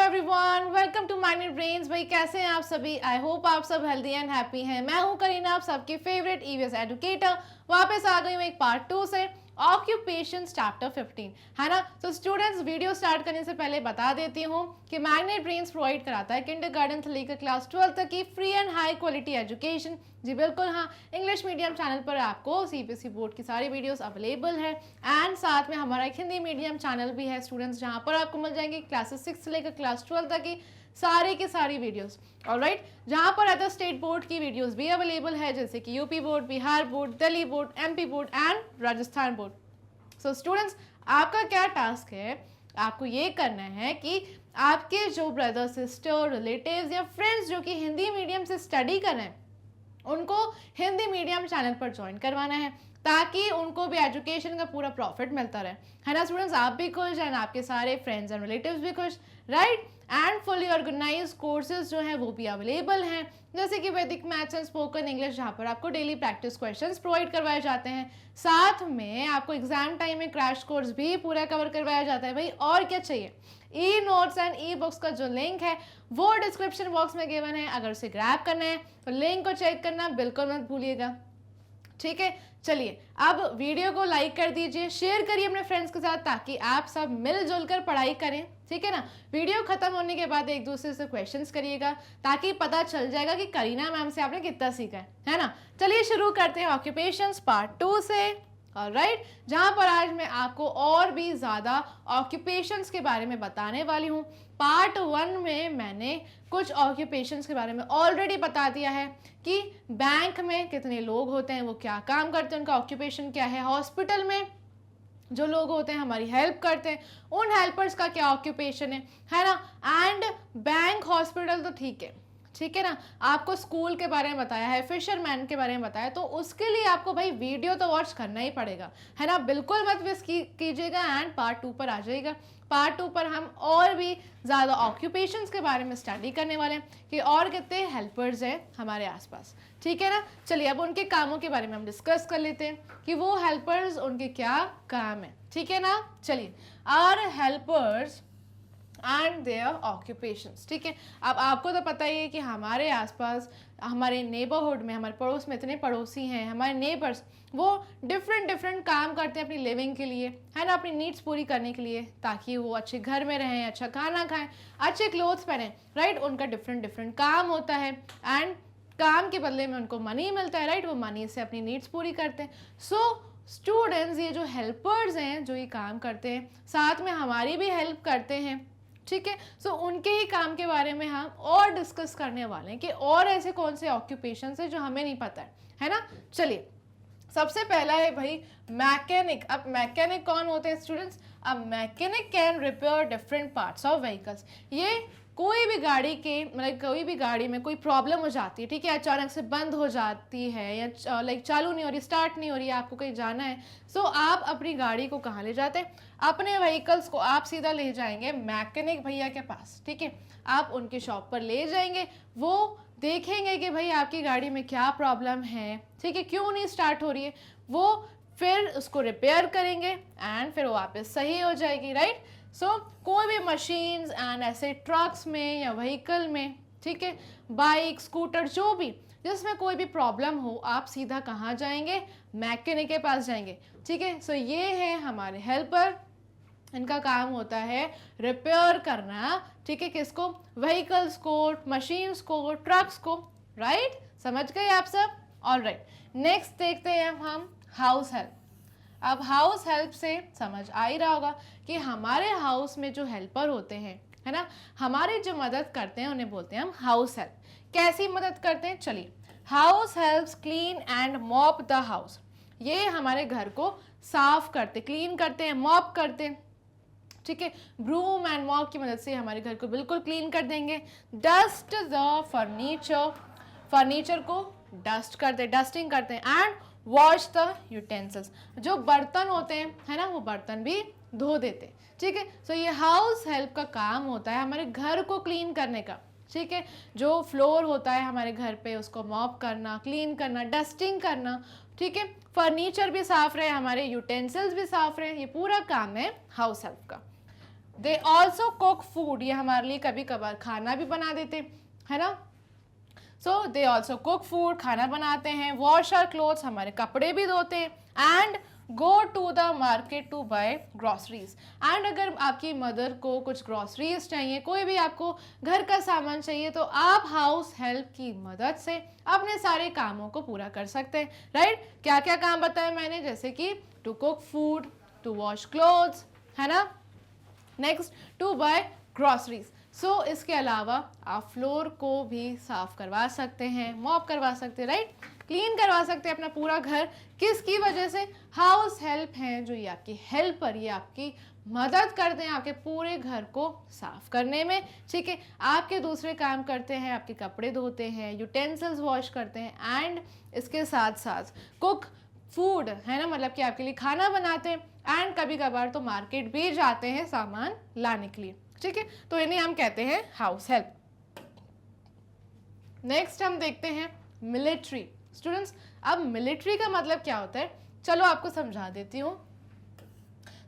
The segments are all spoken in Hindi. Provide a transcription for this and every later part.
Everyone, welcome to Mind Brains. भाई कैसे हैं आप सभी? आई होप आप सब हेल्दी एंड हैप्पी हैं। मैं हूं करीना, आप सबकी फेवरेट ईवीएस एजुकेटर। वापस आ गई हूं एक पार्ट 2 से, ऑक्यूपेशंस चैप्टर 15, है ना। तो स्टूडेंट्स, वीडियो स्टार्ट करने से पहले बता देती हूँ कि मैग्नेट ब्रेन्स प्रोवाइड कराता है किंडरगार्टन से लेकर क्लास 12 तक की free and high quality education. जी बिल्कुल, हाँ, इंग्लिश मीडियम चैनल पर आपको सीबीएसई बोर्ड की सारी वीडियोस अवेलेबल है एंड साथ में हमारा एक हिंदी मीडियम चैनल भी है स्टूडेंट्स, जहाँ पर आपको मिल जाएंगे क्लासेस 6 से लेकर क्लास 12 तक की सारी वीडियोस। ऑलराइट, जहाँ पर अदर स्टेट बोर्ड की वीडियोस भी अवेलेबल है, जैसे कि UP board, Bihar board, Delhi board, MP board and Rajasthan board. So students, आपका क्या टास्क है? आपको ये करना है कि आपके जो ब्रदर, सिस्टर, रिलेटिव्स या फ्रेंड्स जो कि हिंदी मीडियम से स्टडी कर रहे हैं, उनको हिंदी मीडियम चैनल पर ज्वाइन करवाना है ताकि उनको भी एजुकेशन का पूरा प्रॉफिट मिलता रहे, है ना स्टूडेंट्स। आप भी खुश एंड आपके सारे फ्रेंड्स एंड रिलेटिव्स भी खुश, right. And fully organise courses जो हैं वो भी अवेलेबल हैं, जैसे कि वैदिक मैथ्स एंड स्पोकन इंग्लिश, जहाँ पर आपको डेली प्रैक्टिस क्वेश्चंस प्रोवाइड करवाए जाते हैं। साथ में आपको एग्जाम टाइम में क्रैश कोर्स भी पूरा कवर करवाया जाता है। भाई और क्या चाहिए? E notes and e books का जो लिंक है वो डिस्क्रिप्शन बॉक्स में गिवन है, अगर उसे ग्रैब करना है तो लिंक को चेक करना बिल्कुल मत भूलिएगा, ठीक है। चलिए, अब वीडियो को लाइक कर दीजिए, शेयर करिए अपने फ्रेंड्स के साथ ताकि आप सब मिलजुल कर पढ़ाई करें, ठीक है ना। वीडियो खत्म होने के बाद एक दूसरे से क्वेश्चंस करिएगा ताकि पता चल जाएगा कि करीना मैम से आपने कितना सीखा है ना। चलिए शुरू करते हैं ऑक्यूपेशंस पार्ट 2 से, ऑलराइट, जहां पर आज मैं आपको और भी ज़्यादा ऑक्यूपेशंस के बारे में बताने वाली हूँ। पार्ट 1 में मैंने कुछ ऑक्यूपेशंस के बारे में ऑलरेडी बता दिया है कि बैंक में कितने लोग होते हैं, वो क्या काम करते हैं, उनका ऑक्यूपेशन क्या है। हॉस्पिटल में जो लोग होते हैं हमारी हेल्प करते हैं, उन हेल्पर्स का क्या ऑक्यूपेशन है ना। एंड बैंक, हॉस्पिटल तो ठीक है ना। आपको स्कूल के बारे में बताया है, फिशरमैन के बारे में बताया, तो उसके लिए आपको भाई वीडियो तो वॉच करना ही पड़ेगा, है ना। बिल्कुल मत मिस कीजिएगा एंड पार्ट 2 पर आ जाइएगा। पार्ट 2 पर हम और भी ज़्यादा ऑक्यूपेशंस के बारे में स्टडी करने वाले हैं कि और कितने हेल्पर्स हैं हमारे आसपास, ठीक है ना। चलिए, अब उनके कामों के बारे में हम डिस्कस कर लेते हैं कि वो हेल्पर्स, उनके क्या काम है, ठीक है ना। चलिए, our helpers and their occupations, ठीक है। अब आपको तो पता ही है कि हमारे आसपास, हमारे नेबरहुड में, हमारे पड़ोस में इतने पड़ोसी हैं, हमारे नेबर्स, वो डिफरेंट काम करते हैं अपनी लिविंग के लिए, है ना, अपनी नीड्स पूरी करने के लिए, ताकि वो अच्छे घर में रहें, अच्छा खाना खाएं, अच्छे क्लोथ्स पहनें, राइट। उनका डिफरेंट काम होता है एंड काम के बदले में उनको मनी मिलता है, राइट। वो मनी से अपनी नीड्स पूरी करते हैं। सो स्टूडेंट्स, ये जो हेल्पर्स हैं जो ये काम करते हैं, साथ में हमारी भी हेल्प करते हैं, ठीक है। सो उनके ही काम के बारे में हम और डिस्कस करने वाले हैं कि और ऐसे कौन से ऑक्यूपेशंस है जो हमें नहीं पता है ना। चलिए, सबसे पहला है भाई मैकेनिक। अब मैकेनिक कौन होते हैं स्टूडेंट्स? अब mechanic can repair different parts of vehicles. ये कोई भी गाड़ी के, मतलब कोई भी गाड़ी में कोई प्रॉब्लम हो जाती है, ठीक है, अचानक से बंद हो जाती है या लाइक चालू नहीं हो रही, स्टार्ट नहीं हो रही है, आपको कहीं जाना है, सो आप अपनी गाड़ी को कहाँ ले जाते हैं? अपने व्हीकल्स को आप सीधा ले जाएंगे मैकेनिक भैया के पास, ठीक है। आप उनके शॉप पर ले जाएंगे, वो देखेंगे कि भाई आपकी गाड़ी में क्या प्रॉब्लम है, ठीक है, क्यों नहीं स्टार्ट हो रही है, वो फिर उसको रिपेयर करेंगे एंड फिर वो वापस सही हो जाएगी, राइट। सो कोई भी मशीन्स एंड ऐसे ट्रक्स में या व्हीकल में, ठीक है, बाइक, स्कूटर, जो भी जिसमें कोई भी प्रॉब्लम हो, आप सीधा कहाँ जाएंगे? मैकेनिक के पास जाएंगे, ठीक है। सो ये है हमारे हेल्पर, इनका काम होता है रिपेयर करना, ठीक है, किसको? व्हीकल्स को, मशीन्स को, ट्रक्स को, राइट। समझ गए आप सब? ऑलराइट, नेक्स्ट देखते हैं हम हाउस हेल्प। अब हाउस हेल्प से समझ आ ही रहा होगा कि हमारे हाउस में जो हेल्पर होते हैं, है ना, हमारी जो मदद करते हैं उन्हें बोलते हैं हम हाउस हेल्प। कैसी मदद करते हैं? चलिए, house helps clean and mop the house. ये हमारे घर को साफ करते, क्लीन करते हैं, मॉप करते हैं, ठीक है। ब्रूम एंड मॉप की मदद से हमारे घर को बिल्कुल क्लीन कर देंगे। डस्ट द फर्नीचर, फर्नीचर को डस्ट करते, डस्टिंग करते हैं। एंड वॉश द यूटेंसिल्स, जो बर्तन होते हैं, है ना, वो बर्तन भी धो देते, ठीक है। सो ये हाउस हेल्प का काम होता है हमारे घर को क्लीन करने का, ठीक है। जो फ्लोर होता है हमारे घर पे, उसको मॉप करना, क्लीन करना, डस्टिंग करना, ठीक है। फर्नीचर भी साफ रहे, हमारे यूटेंसिल्स भी साफ रहे, ये पूरा काम है हाउस हेल्प का। दे ऑल्सो कुक फूड, ये हमारे लिए कभी कभार खाना भी बना देते है ना। सो दे ऑल्सो कुक फूड, खाना बनाते हैं, वॉश आर क्लोथ्स, हमारे कपड़े भी धोते हैं, and go to the market to buy groceries. And अगर आपकी मदर को कुछ ग्रॉसरीज चाहिए, कोई भी आपको घर का सामान चाहिए, तो आप हाउस हेल्प की मदद से अपने सारे कामों को पूरा कर सकते हैं, राइट। क्या क्या काम बताया मैंने, जैसे कि to cook food, to wash clothes, है ना, next to buy groceries. So इसके अलावा आप फ्लोर को भी साफ करवा सकते हैं, मॉप करवा सकते हैं, राइट, क्लीन करवा सकते हैं अपना पूरा घर। किसकी वजह से, हाउस हेल्प हैं जो ये आपकी हेल्पर, ये आपकी मदद करते हैं आपके पूरे घर को साफ करने में, ठीक है। आपके दूसरे काम करते हैं, आपके कपड़े धोते हैं, यूटेंसिल्स वॉश करते हैं, एंड इसके साथ साथ कुक फूड, है ना, मतलब कि आपके लिए खाना बनाते हैं, एंड कभी कभार तो मार्केट भी जाते हैं सामान लाने के लिए, ठीक है। तो इन्हें हम कहते हैं हाउस हेल्प। नेक्स्ट हम देखते हैं मिलिट्री। स्टूडेंट्स, अब मिलिट्री का मतलब क्या होता है, चलो आपको समझा देती हूँ।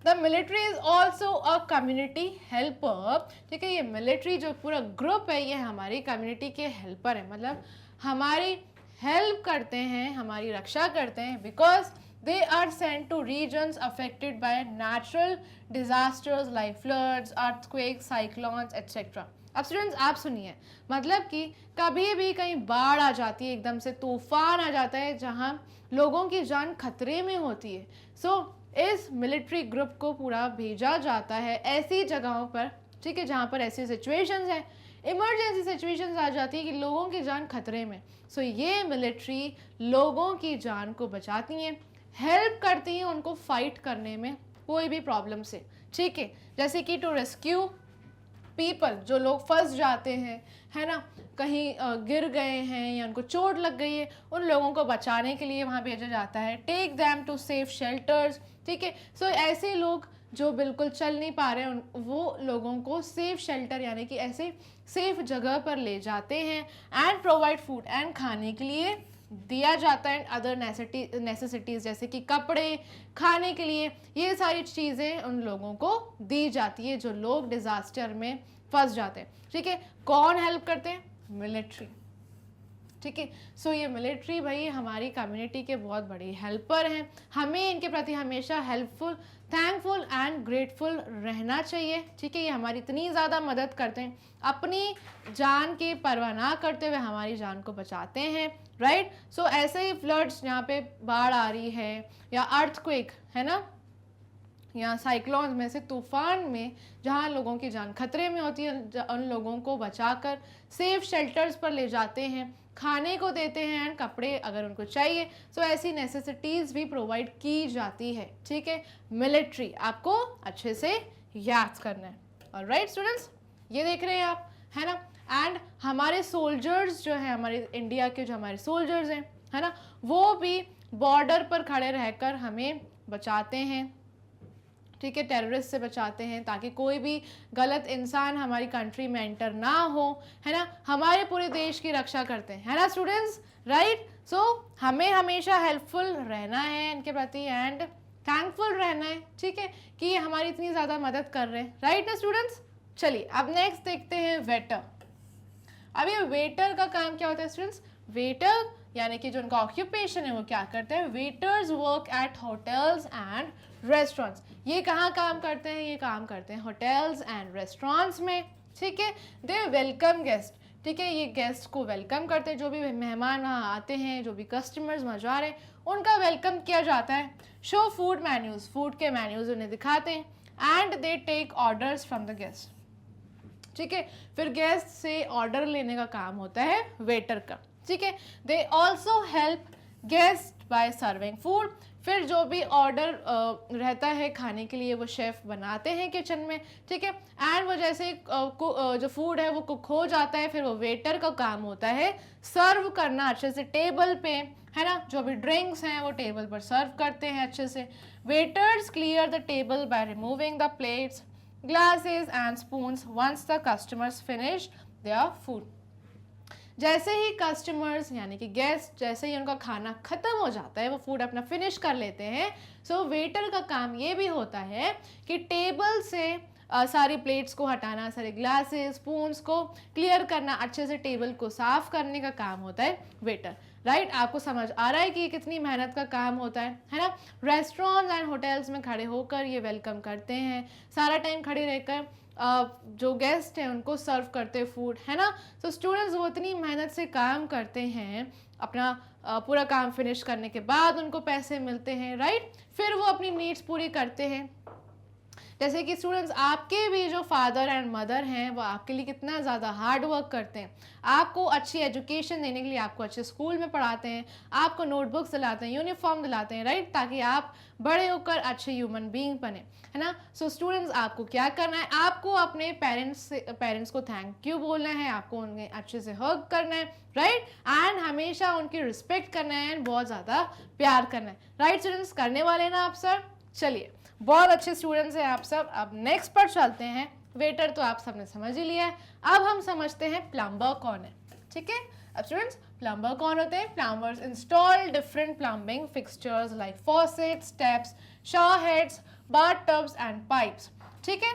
The military is also a community helper, ठीक है। ये मिलिट्री जो पूरा ग्रुप है, ये हमारी कम्युनिटी के हेल्पर है, मतलब हमारी हेल्प करते हैं, हमारी रक्षा करते हैं, because they are sent to regions affected by natural disasters like floods, earthquakes, cyclones, etc. अब स्टूडेंट्स आप सुनिए, मतलब कि कभी भी कहीं बाढ़ आ जाती है, एकदम से तूफान आ जाता है जहाँ लोगों की जान खतरे में होती है। सो इस मिलिट्री ग्रुप को पूरा भेजा जाता है ऐसी जगहों पर, ठीक है, जहाँ पर ऐसी सिचुएशंस हैं, इमरजेंसी सिचुएशंस आ जाती है कि लोगों की जान खतरे में। सो ये मिलिट्री लोगों की जान को बचाती हैं, हेल्प करती हैं उनको फाइट करने में कोई भी प्रॉब्लम से, ठीक है। जैसे कि टू रेस्क्यू पीपल, जो लोग फंस जाते हैं, है ना, कहीं गिर गए हैं या उनको चोट लग गई है, उन लोगों को बचाने के लिए वहाँ भेजा जाता है। Take them to safe shelters, ठीक है। सो ऐसे लोग जो बिल्कुल चल नहीं पा रहे हैं, वो लोगों को सेफ शेल्टर यानी कि ऐसे सेफ जगह पर ले जाते हैं, एंड प्रोवाइड फूड, एंड खाने के लिए दिया जाता है, अदर नेसेसिटीज़ जैसे कि कपड़े, खाने के लिए, ये सारी चीज़ें उन लोगों को दी जाती है जो लोग डिज़ास्टर में फंस जाते हैं, ठीक है। कौन हेल्प करते हैं, मिलिट्री, ठीक है। सो ये मिलिट्री भाई हमारी कम्युनिटी के बहुत बड़े हेल्पर हैं, हमें इनके प्रति हमेशा हेल्पफुल, थैंकफुल एंड ग्रेटफुल रहना चाहिए, ठीक है। ये हमारी इतनी ज़्यादा मदद करते हैं, अपनी जान की परवाह ना करते हुए हमारी जान को बचाते हैं, राइट। सो ऐसे ही फ्लड्स, यहाँ पे बाढ़ आ रही है, या अर्थक्वेक, है ना, या साइक्लोन्स में से तूफान में जहाँ लोगों की जान खतरे में होती है, उन लोगों को बचाकर सेफ शेल्टर्स पर ले जाते हैं, खाने को देते हैं, एंड कपड़े अगर उनको चाहिए। सो ऐसी नेसेसिटीज़ भी प्रोवाइड की जाती है, ठीक है। मिलिट्री आपको अच्छे से याद करना है, ऑलराइट स्टूडेंट्स, ये देख रहे हैं आप, है ना। एंड हमारे सोल्जर्स जो हैं, हमारे इंडिया के जो हमारे सोल्जर्स हैं, है ना, वो भी बॉर्डर पर खड़े रहकर हमें बचाते हैं, ठीक है, टेररिस्ट से बचाते हैं, ताकि कोई भी गलत इंसान हमारी कंट्री में एंटर ना हो, है ना, हमारे पूरे देश की रक्षा करते हैं, है ना स्टूडेंट्स, राइट। सो हमें हमेशा हेल्पफुल रहना है इनके प्रति, एंड थैंकफुल रहना है, ठीक है, कि ये हमारी इतनी ज़्यादा मदद कर रहे हैं, राइट ना स्टूडेंट्स। चलिए अब नेक्स्ट देखते हैं वेटर। अब ये वेटर का काम क्या होता है स्टूडेंट्स, वेटर यानी कि जो उनका ऑक्यूपेशन है वो क्या करते हैं, waiters work at hotels and restaurants. ये कहाँ काम करते हैं, ये काम करते हैं होटल्स एंड रेस्टोरेंट्स में, ठीक है। दे वेलकम गेस्ट, ठीक है, ये गेस्ट को वेलकम करते हैं, जो भी मेहमान वहाँ आते हैं, जो भी कस्टमर्स वहाँ जा रहे हैं, उनका वेलकम किया जाता है। शो फूड मेन्यूज, फूड के मेन्यूज उन्हें दिखाते हैं, and they take orders from the guest, ठीक है। फिर गेस्ट से ऑर्डर लेने का काम होता है वेटर का, ठीक है। They also help guest by serving food, फिर जो भी ऑर्डर रहता है खाने के लिए वो शेफ़ बनाते हैं किचन में, ठीक है। एंड वो जैसे जो फूड है वो कुक हो जाता है, फिर वो वेटर का काम होता है सर्व करना अच्छे से टेबल पे, है ना, जो भी ड्रिंक्स हैं वो टेबल पर सर्व करते हैं अच्छे से। Waiters clear the table by removing the plates, glasses and spoons once the customers finish their food. जैसे ही कस्टमर्स यानी कि गेस्ट जैसे ही उनका खाना ख़त्म हो जाता है, वो फूड अपना फिनिश कर लेते हैं, सो वेटर का काम ये भी होता है कि टेबल से सारी प्लेट्स को हटाना, सारे ग्लासेस स्पून्स को क्लियर करना, अच्छे से टेबल को साफ करने का काम होता है वेटर, राइट। आपको समझ आ रहा है कि ये कितनी मेहनत का काम होता है ना। रेस्टोरेंट्स एंड होटल्स में खड़े होकर ये वेलकम करते हैं, सारा टाइम खड़े रहकर जो गेस्ट हैं उनको सर्व करते फूड, है ना। तो स्टूडेंट्स वो इतनी मेहनत से काम करते हैं, अपना पूरा काम फिनिश करने के बाद उनको पैसे मिलते हैं, राइट। फिर वो अपनी नीड्स पूरी करते हैं। जैसे कि स्टूडेंट्स आपके भी जो फादर एंड मदर हैं वो आपके लिए कितना ज़्यादा हार्ड वर्क करते हैं, आपको अच्छी एजुकेशन देने के लिए आपको अच्छे स्कूल में पढ़ाते हैं, आपको नोटबुक्स दिलाते हैं, यूनिफॉर्म दिलाते हैं, राइट, ताकि आप बड़े होकर अच्छे ह्यूमन बीइंग बने, है ना। सो स्टूडेंट्स आपको क्या करना है, आपको अपने पेरेंट्स को थैंक यू बोलना है, आपको उन्हें अच्छे से हग करना है, राइट, एंड हमेशा उनकी रिस्पेक्ट करना है एंड बहुत ज़्यादा प्यार करना है, राइट। स्टूडेंट्स करने वाले ना आप सर, चलिए बहुत अच्छे स्टूडेंट्स हैं आप सब। अब नेक्स्ट पर चलते हैं। वेटर तो आप सबने समझ ही लिया है, अब हम समझते हैं प्लम्बर कौन है, ठीक है। अब स्टूडेंट्स प्लम्बर कौन होते हैं? Plumbers install different plumbing fixtures like faucets, taps, shower heads, bath tubs and pipes, ठीक है।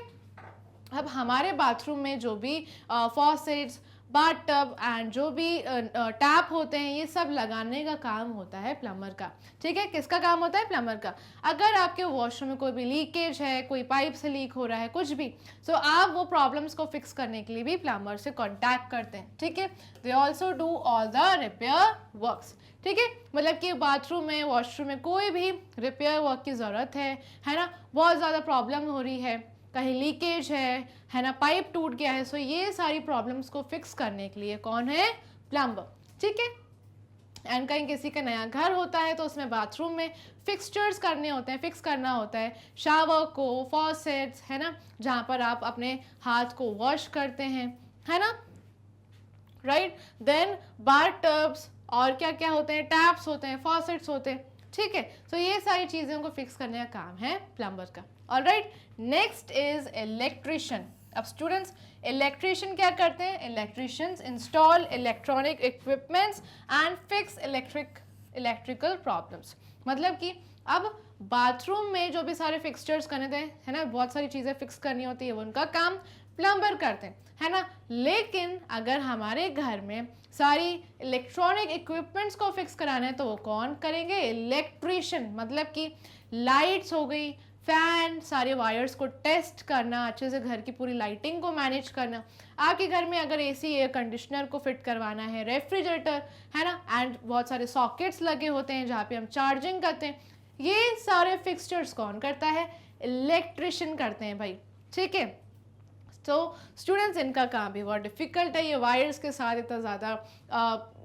अब हमारे बाथरूम में जो भी फॉसेट्स, बाथ टब एंड जो भी टैप होते हैं ये सब लगाने का काम होता है प्लम्बर का, ठीक है। किसका काम होता है? प्लम्बर का। अगर आपके वॉशरूम में कोई भी लीकेज है, कोई पाइप से लीक हो रहा है, कुछ भी, तो आप वो प्रॉब्लम्स को फिक्स करने के लिए भी प्लम्बर से कॉन्टैक्ट करते हैं, ठीक है। They also do all the repair works, ठीक है। मतलब कि बाथरूम में, वॉशरूम में कोई भी रिपेयर वर्क की ज़रूरत है ना, बहुत ज़्यादा प्रॉब्लम हो रही है, कहीं लीकेज है ना, पाइप टूट गया है, सो ये सारी प्रॉब्लम्स को फिक्स करने के लिए कौन है? प्लम्बर, ठीक है। एंड कहीं किसी का नया घर होता है तो उसमें बाथरूम में फिक्सचर्स करने होते हैं, फिक्स करना होता है, शावर को, फॉसेट्स, है ना, जहाँ पर आप अपने हाथ को वॉश करते हैं, है ना, राइट। देन बाथ टब्स और क्या क्या होते हैं, टैप्स होते हैं, फॉसेट्स होते हैं, ठीक है। तो ये सारी चीज़ों को फिक्स करने का काम है प्लम्बर का। Alright, next is electrician. अब स्टूडेंट्स इलेक्ट्रिशियन क्या करते हैं? Electricians install electronic equipments and fix electrical problems. मतलब कि अब बाथरूम में जो भी सारे फिक्सचर्स करने थे, है ना, बहुत सारी चीज़ें फिक्स करनी होती है, वो उनका काम प्लम्बर करते हैं, है ना। लेकिन अगर हमारे घर में सारी इलेक्ट्रॉनिक इक्विपमेंट्स को फिक्स कराना है तो वो कौन करेंगे? इलेक्ट्रिशियन। मतलब कि लाइट्स हो गई, फैन, सारे वायर्स को टेस्ट करना, अच्छे से घर की पूरी लाइटिंग को मैनेज करना, आपके घर में अगर एसी, एयर कंडीशनर को फिट करवाना है, रेफ्रिजरेटर, है ना, एंड बहुत सारे सॉकेट्स लगे होते हैं जहाँ पे हम चार्जिंग करते हैं, ये सारे फिक्सचर्स कौन करता है? इलेक्ट्रिशियन करते हैं भाई, ठीक है। तो स्टूडेंट्स इनका काम भी बहुत डिफिकल्ट है, ये वायर्स के साथ इतना ज़्यादा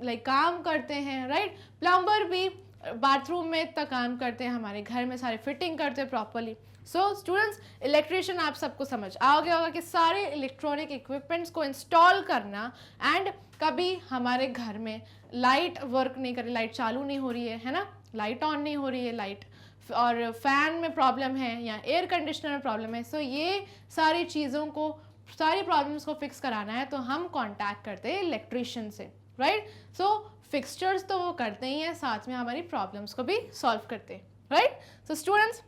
लाइक काम करते हैं, राइट। प्लम्बर भी बाथरूम में इतना काम करते हैं, हमारे घर में सारे फिटिंग करते हैं प्रॉपरली। सो स्टूडेंट्स इलेक्ट्रिशियन आप सबको समझ आ गया होगा कि सारे इलेक्ट्रॉनिक इक्विपमेंट्स को इंस्टॉल करना, एंड कभी हमारे घर में लाइट वर्क नहीं कर रही, लाइट चालू नहीं हो रही है ना, लाइट ऑन नहीं हो रही है, लाइट और फैन में प्रॉब्लम है या एयर कंडीशनर में प्रॉब्लम है, सो ये सारी चीज़ों को, सारी प्रॉब्लम्स को फिक्स कराना है तो हम कांटेक्ट करते हैं इलेक्ट्रिशियन से, राइट। सो फिक्सचर्स तो वो करते ही हैं, साथ में हमारी प्रॉब्लम्स को भी सॉल्व करते हैं, राइट। सो स्टूडेंट्स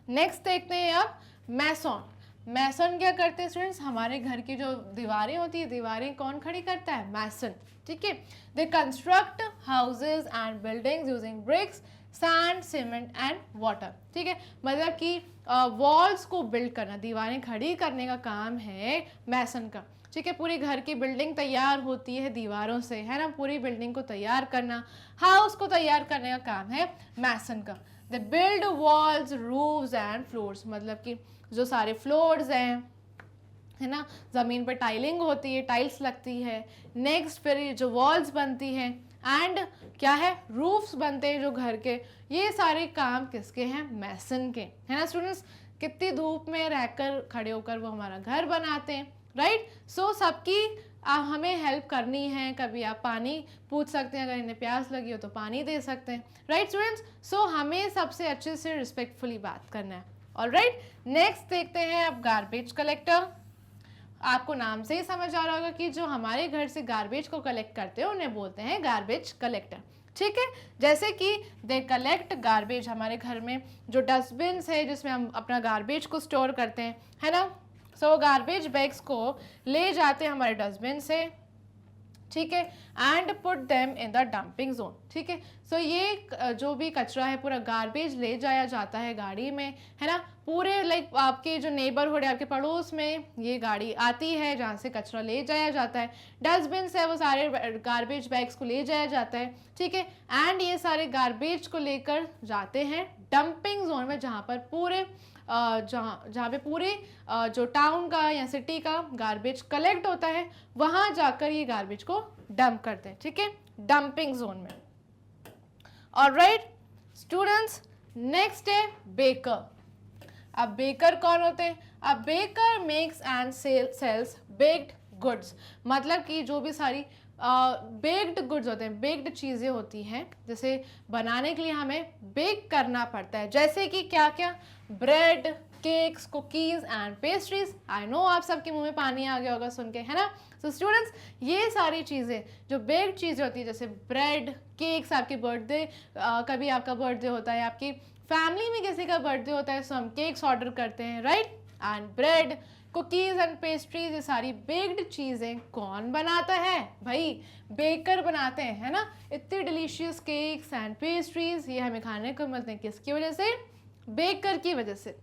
नेक्स्ट देखते हैं अब मैसन। मैसन क्या करते हैं स्टूडेंट्स? हमारे घर की जो दीवारें होती है, दीवारें कौन खड़ी करता है? मैसन, ठीक है। They construct houses and buildings using bricks, sand, cement and water, ठीक है। मतलब कि वॉल्स को बिल्ड करना, दीवारें खड़ी करने का काम है मैसन का, ठीक है। पूरी घर की बिल्डिंग तैयार होती है दीवारों से, है ना, पूरी बिल्डिंग को तैयार करना, हाउस को तैयार करने का काम है मैसन का। They build walls, roofs and floors. मतलब कि जो सारे फ्लोर्स हैं, है ना, ज़मीन पर टाइलिंग होती है, टाइल्स लगती है, नेक्स्ट फिर जो वॉल्स बनती हैं, एंड क्या है, रूफ्स बनते हैं जो घर के, ये सारे काम किसके हैं? मैसन के, है ना स्टूडेंट्स। कितनी धूप में रहकर, खड़े होकर वो हमारा घर बनाते हैं, राइट। सो सबकी हमें हेल्प करनी है। कभी आप पानी पूछ सकते हैं, अगर इन्हें प्यास लगी हो तो पानी दे सकते हैं, राइट स्टूडेंट्स। सो हमें सबसे अच्छे से रिस्पेक्टफुली बात करना है। ऑलराइट, नेक्स्ट देखते हैं अब गार्बेज कलेक्टर। आपको नाम से ही समझ आ रहा होगा कि जो हमारे घर से गार्बेज को कलेक्ट करते हैं उन्हें बोलते हैं गार्बेज कलेक्टर, ठीक है। जैसे कि दे कलेक्ट गार्बेज, हमारे घर में जो डस्टबिन है जिसमें हम अपना गार्बेज को स्टोर करते हैं, है ना। सो गार्बेज बैग्स को ले जाते हैं हमारे डस्टबिन से, ठीक है, and put them in the dumping zone, ठीक है। सो ये जो भी कचरा है पूरा गार्बेज ले जाया जाता है गाड़ी में, है ना। पूरे लाइक आपके जो नेबरहुड है, आपके पड़ोस में ये गाड़ी आती है जहाँ से कचरा ले जाया जाता है। डस्टबिन से वो सारे गार्बेज बैग्स को ले जाया जाता है, ठीक है। एंड ये सारे गार्बेज को लेकर जाते हैं डंपिंग जोन में, जहाँ पर पूरे जहाँ पे पूरे जो टाउन का या सिटी का गार्बेज कलेक्ट होता है, वहाँ जाकर ये गार्बेज को डंप करते हैं, ठीक है, डंपिंग जोन में। ऑलराइट स्टूडेंट्स, नेक्स्ट है बेकर। अब बेकर कौन होते हैं? अब baker makes and sells baked goods, मतलब कि जो भी सारी बेक्ड गुड्स होते हैं, बेक्ड चीज़ें होती हैं, जैसे बनाने के लिए हमें बेक करना पड़ता है, जैसे कि क्या क्या, bread, cakes, cookies and pastries. I know आप सबके मुंह में पानी आ गया होगा सुन के, है ना। सो स्टूडेंट्स, ये सारी चीज़ें जो बेक्ड चीज़ें होती है, जैसे ब्रेड, केक्स, आपके बर्थडे, कभी आपका बर्थडे होता है, आपकी फैमिली में किसी का बर्थडे होता है, सो हम केक्स ऑर्डर करते हैं, right. And bread, cookies and pastries, ये सारी बेक्ड चीज़ें कौन बनाता है? भाई बेकर बनाते हैं, है ना। इतनी डिलीशियस केक्स एंड पेस्ट्रीज ये हमें खाने को मिलते हैं, किसकी वजह से? बेकर की वजह से।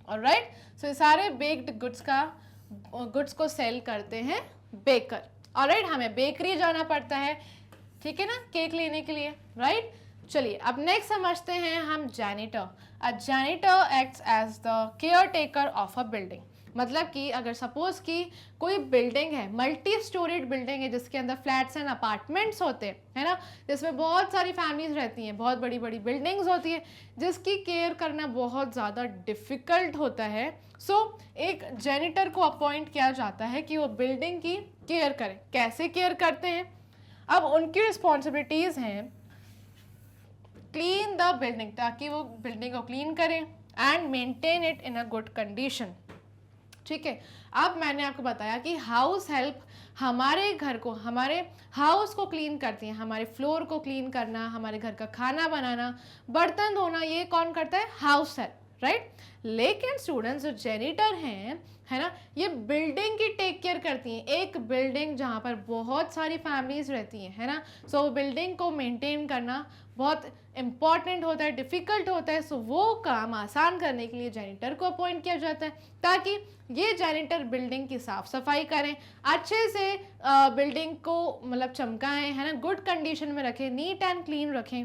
ऑलराइट, सो ये सारे बेक्ड गुड्स को सेल करते हैं बेकर। ऑलराइट, हमें बेकरी जाना पड़ता है, ठीक है ना, केक लेने के लिए, राइट। चलिए अब नेक्स्ट समझते हैं हम janitor. A janitor acts as the caretaker of a building, मतलब कि अगर सपोज कि कोई बिल्डिंग है, मल्टी स्टोरीड बिल्डिंग है, जिसके अंदर फ्लैट्स एंड अपार्टमेंट्स होते हैं, है ना, जिसमें बहुत सारी फैमिलीज रहती हैं, बहुत बड़ी बड़ी बिल्डिंग्स होती है, जिसकी केयर करना बहुत ज़्यादा डिफ़िकल्ट होता है। सो एक जेनिटर को अपॉइंट किया जाता है कि वो बिल्डिंग की केयर करें। कैसे केयर करते हैं? अब उनकी रिस्पॉन्सिबिलिटीज़ हैं क्लीन द बिल्डिंग, ताकि वो बिल्डिंग को क्लीन करें, and maintain it in a good condition, ठीक है। अब मैंने आपको बताया कि हाउस हेल्प हमारे घर को, हमारे हाउस को क्लीन करती हैं, हमारे फ्लोर को क्लीन करना, हमारे घर का खाना बनाना, बर्तन धोना, ये कौन करता है? House help, right. लेकिन स्टूडेंट्स जो जेनिटर हैं, है ना, ये बिल्डिंग की टेक केयर करती हैं। एक बिल्डिंग जहाँ पर बहुत सारी फैमिलीज रहती हैं, है ना, सो बिल्डिंग को मेंटेन करना बहुत इम्पॉर्टेंट होता है, डिफ़िकल्ट होता है। सो वो काम आसान करने के लिए जेनिटर को अपॉइंट किया जाता है, ताकि ये जेनिटर बिल्डिंग की साफ़ सफाई करें, अच्छे से बिल्डिंग को मतलब चमकाएं, है ना, गुड कंडीशन में रखें, नीट एंड क्लीन रखें,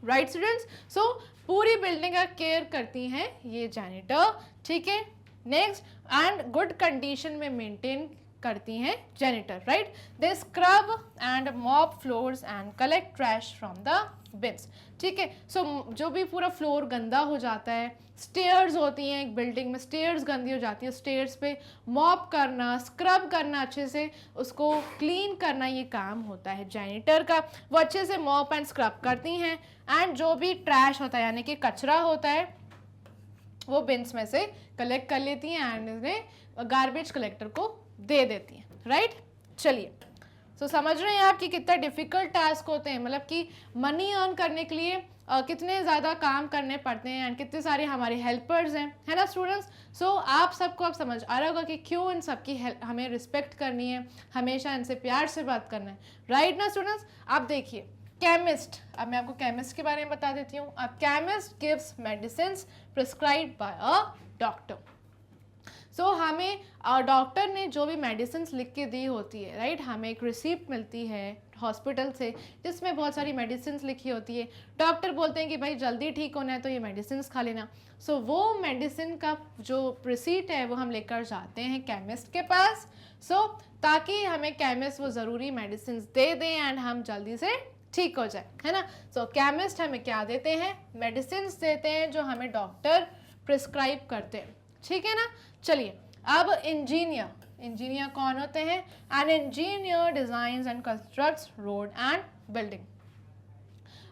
राइट स्टूडेंट्स। सो पूरी बिल्डिंग का केयर करती हैं ये जेनिटर, ठीक है। नेक्स्ट, एंड गुड कंडीशन में मेंटेन करती हैं janitor, right. They scrub and mop floors and collect trash from the beans, ठीक है। सो जो भी पूरा फ्लोर गंदा हो जाता है, स्टेयर्स होती हैं एक बिल्डिंग में, स्टेयर्स गंदी हो जाती है, स्टेयर्स पे मॉप करना, स्क्रब करना, अच्छे से उसको क्लीन करना, ये काम होता है जेनिटर का। वो अच्छे से मॉप एंड स्क्रब करती हैं, एंड जो भी ट्रैश होता है यानी कि कचरा होता है, वो बिन्स में से कलेक्ट कर लेती हैं एंड इन्हें गार्बेज कलेक्टर को दे देती हैं, राइट। चलिए, सो समझ रहे हैं आप कि कितना डिफ़िकल्ट टास्क होते हैं, मतलब कि मनी अर्न करने के लिए कितने ज़्यादा काम करने पड़ते हैं, एंड कितने सारे हमारे हेल्पर्स हैं, है ना स्टूडेंट्स। सो आप सबको अब समझ आ रहा होगा कि क्यों इन सब की हमें रिस्पेक्ट करनी है, हमेशा इनसे प्यार से बात करना है, राइट ना स्टूडेंट्स। आप देखिए केमिस्ट, अब मैं आपको केमिस्ट के बारे में बता देती हूँ। अब chemist gives medicine prescribed by a doctor. So हमें डॉक्टर ने जो भी मेडिसिन लिख के दी होती है, राइट, हमें एक रिसिप्ट मिलती है हॉस्पिटल से जिसमें बहुत सारी मेडिसिन लिखी होती है। डॉक्टर बोलते हैं कि भाई जल्दी ठीक होना है तो ये मेडिसिन खा लेना। सो वो मेडिसिन का जो रिसीट है वो हम लेकर जाते हैं केमिस्ट के पास, सो ताकि हमें केमिस्ट वो ज़रूरी मेडिसिन दे दें एंड हम जल्दी से ठीक हो जाए, है ना। सो केमिस्ट हमें क्या देते हैं? मेडिसिन देते हैं जो हमें डॉक्टर प्रिस्क्राइब करते हैं, ठीक है ना। चलिए, अब इंजीनियर कौन होते हैं? An engineer designs and constructs road and building.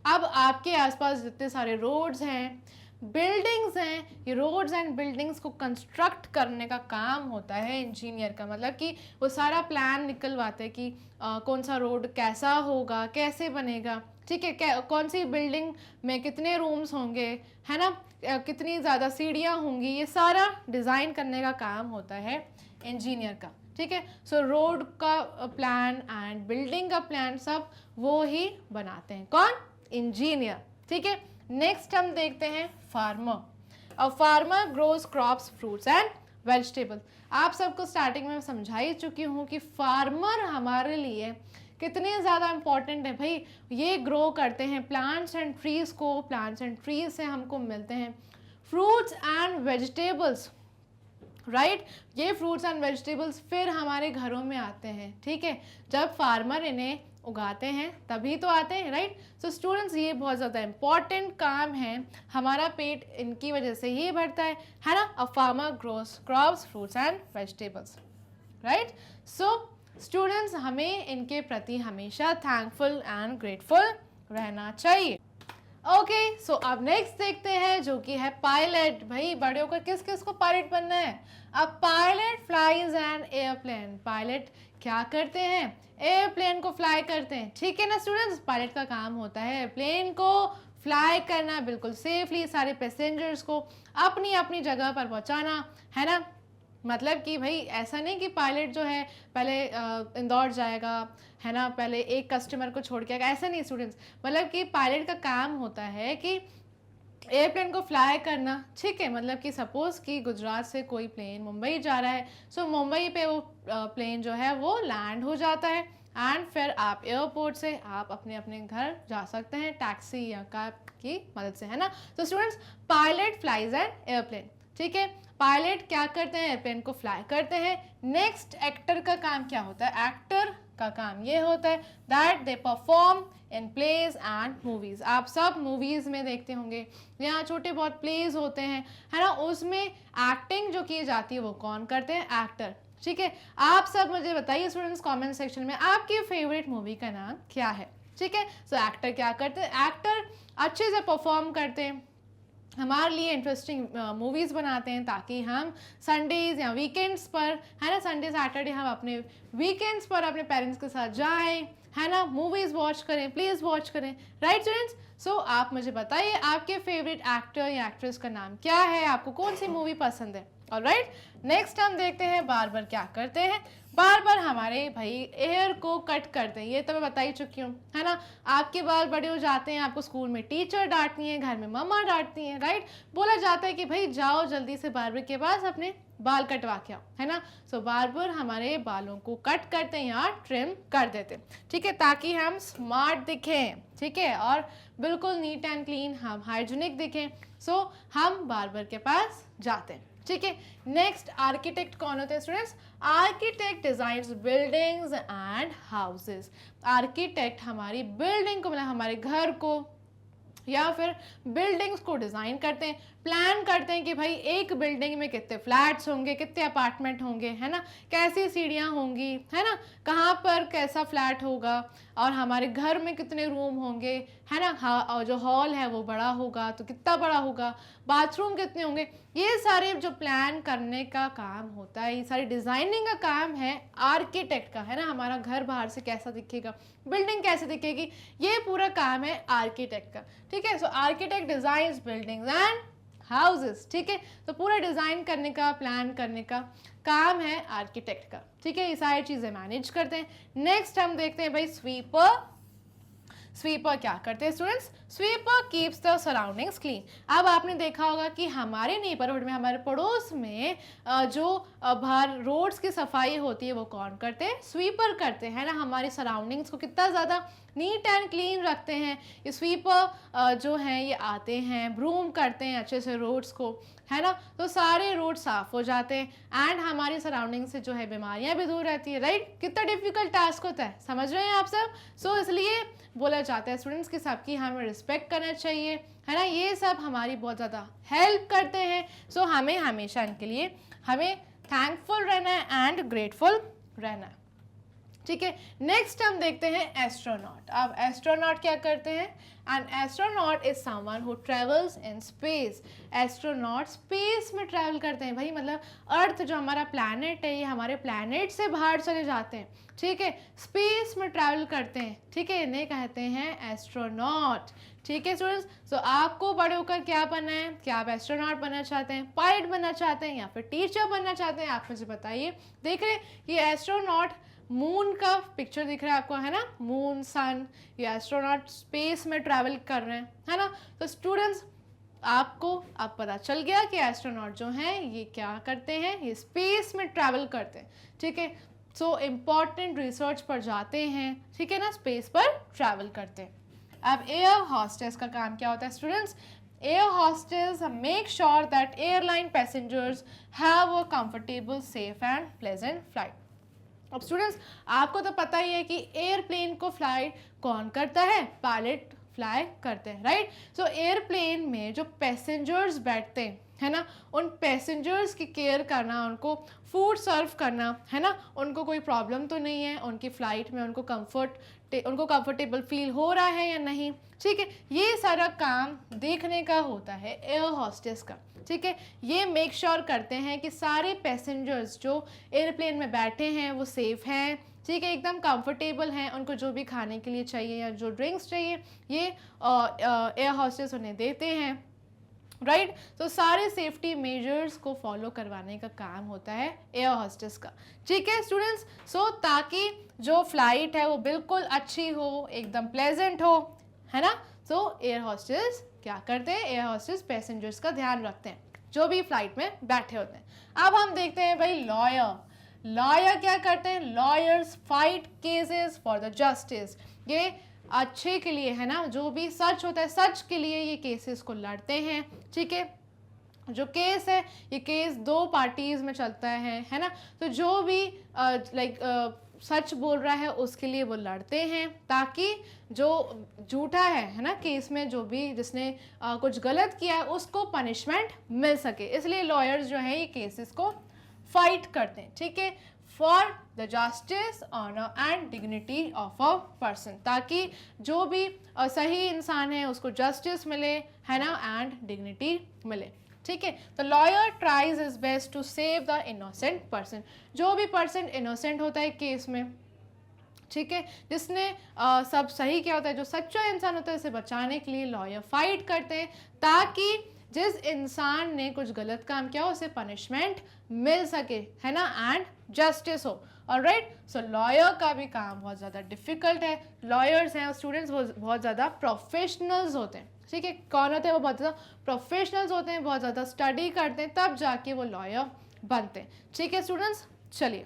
अब आपके आसपास जितने सारे रोड्स हैं, बिल्डिंग्स हैं, ये रोड्स एंड बिल्डिंग्स को कंस्ट्रक्ट करने का काम होता है इंजीनियर का। मतलब कि वो सारा प्लान निकलवाते हैं कि कौन सा रोड कैसा होगा, कैसे बनेगा, ठीक है, कौन सी बिल्डिंग में कितने रूम्स होंगे, है ना, कितनी ज़्यादा सीढ़ियाँ होंगी, ये सारा डिज़ाइन करने का काम होता है इंजीनियर का। ठीक है, सो रोड का प्लान एंड बिल्डिंग का प्लान सब वो ही बनाते हैं, कौन? इंजीनियर। ठीक है, नेक्स्ट हम देखते हैं farmer. A farmer grows crops, fruits and vegetables. आप सबको स्टार्टिंग में समझा ही चुकी हूँ कि फार्मर हमारे लिए कितने ज़्यादा इम्पॉर्टेंट है भाई। ये ग्रो करते हैं प्लांट्स एंड ट्रीज़ को, प्लांट्स एंड ट्रीज से हमको मिलते हैं फ्रूट्स एंड वेजिटेबल्स, राइट। ये फ्रूट्स एंड वेजिटेबल्स फिर हमारे घरों में आते हैं। ठीक है, जब फार्मर इन्हें उगाते हैं तभी तो आते हैं, राइट। सो स्टूडेंट्स, ये बहुत ज़्यादा इम्पॉर्टेंट काम है, हमारा पेट इनकी वजह से ही भरता है ना। A farmer grows crops, fruits and vegetables, right. So students, हमें इनके प्रति हमेशा थैंकफुल एंड ग्रेटफुल रहना चाहिए। ओके, सो अब नेक्स्ट देखते हैं जो कि है पायलट। भाई बड़े होकर किस किस को पायलट बनना है? अब pilot flies an airplane. Pilot क्या करते हैं? एयरप्लेन को फ्लाई करते हैं। ठीक है ना स्टूडेंट्स, पायलट का काम होता है एयरप्लेन को फ्लाई करना, बिल्कुल सेफली सारे पैसेंजर्स को अपनी अपनी जगह पर पहुंचाना, है ना। मतलब कि भाई ऐसा नहीं कि पायलट जो है पहले इंदौर जाएगा, है ना, पहले एक कस्टमर को छोड़ के आएगा, ऐसा नहीं स्टूडेंट्स। मतलब कि पायलट का काम होता है कि एयरप्लेन को फ्लाई करना। ठीक है, मतलब कि सपोज कि गुजरात से कोई प्लेन मुंबई जा रहा है, सो मुंबई पे वो प्लेन जो है वो लैंड हो जाता है एंड फिर आप एयरपोर्ट से आप अपने अपने घर जा सकते हैं टैक्सी या कैब की मदद से, है ना। तो students, pilot flies an airplane. ठीक है, पायलट क्या करते हैं? एयरप्लेन को फ्लाई करते हैं। नेक्स्ट, एक्टर का काम क्या होता है? एक्टर का काम ये होता है that they perform in plays and movies. आप सब मूवीज में देखते होंगे, यहाँ छोटे बहुत प्लेज होते हैं, है ना, उसमें एक्टिंग जो की जाती है वो कौन करते हैं? एक्टर। ठीक है, आप सब मुझे बताइए स्टूडेंट्स कमेंट सेक्शन में आपकी फेवरेट मूवी का नाम क्या है। ठीक है, सो एक्टर क्या करते हैं? एक्टर अच्छे से परफॉर्म करते हैं, हमारे लिए इंटरेस्टिंग मूवीज़ बनाते हैं ताकि हम संडेज़ या वीकेंड्स पर, है ना, संडे सैटरडे हम अपने वीकेंड्स पर अपने पेरेंट्स के साथ जाएं, है ना, मूवीज़ वॉच करें, प्लीज़ वॉच करें, राइट स्टूडेंट्स। सो आप मुझे बताइए आपके फेवरेट एक्टर या एक्ट्रेस का नाम क्या है, आपको कौन सी मूवी पसंद है। ऑलराइट, नेक्स्ट हम देखते हैं बार्बर क्या करते हैं। बार्बर हमारे भाई हेयर को कट करते हैं, ये तो मैं बता ही चुकी हूँ, है ना। आपके बाल बड़े हो जाते हैं, आपको स्कूल में टीचर डांटती हैं, घर में मम्मा डांटती हैं, राइट। बोला जाता है कि भाई जाओ जल्दी से बार्बर के पास अपने बाल कटवा के आओ, है ना। सो बार्बर हमारे बालों को कट करते हैं या ट्रिम कर देते हैं, ठीक है, ताकि हम स्मार्ट दिखें, ठीक है, और बिल्कुल नीट एंड क्लीन, हम हाइजीनिक दिखें। सो हम बार्बर के पास जाते हैं, ठीक है। नेक्स्ट, आर्किटेक्ट कौन होते हैं students? Architect designs buildings and houses. Architect हमारी बिल्डिंग को, मतलब हमारे घर को या फिर बिल्डिंग्स को डिज़ाइन करते हैं, प्लान करते हैं कि भाई एक बिल्डिंग में कितने फ्लैट्स होंगे, कितने अपार्टमेंट होंगे, है ना, कैसी सीढ़ियाँ होंगी, है ना, कहाँ पर कैसा फ्लैट होगा, और हमारे घर में कितने रूम होंगे, है ना, हाँ, और जो हॉल है वो बड़ा होगा तो कितना बड़ा होगा, बाथरूम कितने होंगे, ये सारे जो प्लान करने का काम होता है, ये सारी डिज़ाइनिंग का काम है आर्किटेक्ट का, है ना। हमारा घर बाहर से कैसा दिखेगा, बिल्डिंग कैसे दिखेगी, ये पूरा काम है आर्किटेक्ट का, ठीक है। So architect designs buildings and houses, ठीक है। तो पूरा डिज़ाइन करने का, प्लान करने का काम है आर्किटेक्ट का, ठीक है। ये सारी चीज़ें मैनेज करते हैं। नेक्स्ट हम देखते हैं भाई स्वीपर। स्वीपर क्या करते हैं students? Sweeper keeps the surroundings clean. अब आपने देखा होगा कि हमारे नेबरहुड में, हमारे पड़ोस में जो बाहर रोड्स की सफाई होती है वो कौन करते हैं? स्वीपर करते हैं, ना। हमारी सराउंडिंग्स को कितना ज़्यादा नीट एंड क्लीन रखते हैं ये स्वीपर जो हैं, ये आते हैं, ब्रूम करते हैं अच्छे से रोड्स को, है ना। तो सारे रोड साफ हो जाते हैं एंड हमारी सराउंडिंग से जो है बीमारियां भी दूर रहती है, राइट। कितना डिफिकल्ट टास्क होता है, समझ रहे हैं आप सब। सो इसलिए बोला जाता है स्टूडेंट्स कि सबकी हमें रिस्पेक्ट करना चाहिए, है ना। ये सब हमारी बहुत ज़्यादा हेल्प करते हैं। सो हमें हमेशा इनके लिए हमें थैंकफुल रहना है एंड ग्रेटफुल रहना है। ठीक है। नेक्स्ट हम देखते हैं एस्ट्रोनॉट। अब एस्ट्रोनॉट क्या करते हैं? An astronaut is someone who travels in space. Astronaut space में ट्रैवल करते हैं भाई, मतलब अर्थ जो हमारा प्लैनेट है ये हमारे प्लैनेट से बाहर चले जाते हैं, ठीक है, स्पेस में ट्रैवल करते हैं, ठीक है, इन्हें कहते हैं एस्ट्रोनॉट। ठीक है स्टूडेंट्स, सो आपको बड़े होकर क्या बनना है? क्या आप एस्ट्रोनॉट बनना चाहते हैं, पायलट बनना चाहते हैं या फिर टीचर बनना चाहते हैं? आप मुझे बताइए। देख रहे हैं ये एस्ट्रोनॉट, मून का पिक्चर दिख रहा है आपको, है ना, मून, सन, ये एस्ट्रोनॉट स्पेस में ट्रैवल कर रहे हैं, है ना। तो स्टूडेंट्स आपको अब पता चल गया कि एस्ट्रोनॉट जो हैं ये क्या करते हैं, ये स्पेस में ट्रैवल करते हैं, ठीक है। सो इम्पॉर्टेंट रिसर्च पर जाते हैं, ठीक है ना, स्पेस पर ट्रैवल करते हैं। अब एयर हॉस्टेस का काम क्या होता है students? Air hostess make sure that airline passengers have a comfortable, safe and pleasant flight. अब स्टूडेंट्स आपको तो पता ही है कि एयरप्लेन को फ्लाई कौन करता है? पायलट फ्लाई करते हैं, राइट। सो एयरप्लेन में जो पैसेंजर्स बैठते हैं, है ना, उन पैसेंजर्स की केयर करना, उनको फूड सर्व करना, है ना, उनको कोई प्रॉब्लम तो नहीं है, उनकी फ़्लाइट में उनको कंफर्टेबल फील हो रहा है या नहीं, ठीक है, ये सारा काम देखने का होता है एयर हॉस्टेस का, ठीक है। ये मेक श्योर करते हैं कि सारे पैसेंजर्स जो एयरप्लेन में बैठे हैं वो सेफ़ हैं, ठीक है, एकदम कंफर्टेबल हैं, उनको जो भी खाने के लिए चाहिए या जो ड्रिंक्स चाहिए ये एयर हॉस्टेस उन्हें देते हैं, राइट। तो सारे सेफ्टी मेजर्स को फॉलो करवाने का काम होता है एयर हॉस्टेस का, ठीक है स्टूडेंट्स। सो ताकि जो फ्लाइट है वो बिल्कुल अच्छी हो, एकदम प्लेजेंट हो, है ना। सो एयर हॉस्टेस क्या करते हैं? एयर हॉस्टेस पैसेंजर्स का ध्यान रखते हैं जो भी फ्लाइट में बैठे होते हैं। अब हम देखते हैं भाई लॉयर। लॉयर क्या करते हैं? Lawyers fight cases for the justice. ये अच्छे के लिए, है ना, जो भी सच होता है सच के लिए ये केसेस को लड़ते हैं, ठीक है। जो केस है ये केस दो पार्टीज में चलता है ना। तो जो भी सच बोल रहा है उसके लिए वो लड़ते हैं, ताकि जो झूठा है ना, केस में जो भी जिसने कुछ गलत किया है उसको पनिशमेंट मिल सके, इसलिए लॉयर्स जो है ये केसेस को फाइट करते हैं, ठीक है, for the justice, honour and dignity of a person, ताकि जो भी सही इंसान है उसको जस्टिस मिले, है ना, एंड डिग्निटी मिले, ठीक है। तो lawyer tries his best to save the innocent person. जो भी पर्सन इनोसेंट होता है केस में, ठीक है, जिसने सब सही किया होता है, जो सच्चा इंसान होता है, उसे बचाने के लिए लॉयर फाइट करते हैं, ताकि जिस इंसान ने कुछ गलत काम किया उसे पनिशमेंट मिल सके, है ना, एंड जस्टिस हो। ऑलराइट, सो लॉयर का भी काम बहुत ज़्यादा डिफिकल्ट है। लॉयर्स हैं स्टूडेंट्स वो बहुत ज़्यादा प्रोफेशनल्स होते हैं, ठीक है। कौन होते हैं? वो बहुत ज़्यादा प्रोफेशनल्स होते हैं, बहुत ज़्यादा स्टडी करते हैं, तब जाके वो लॉयर बनते हैं, ठीक है स्टूडेंट्स। चलिए,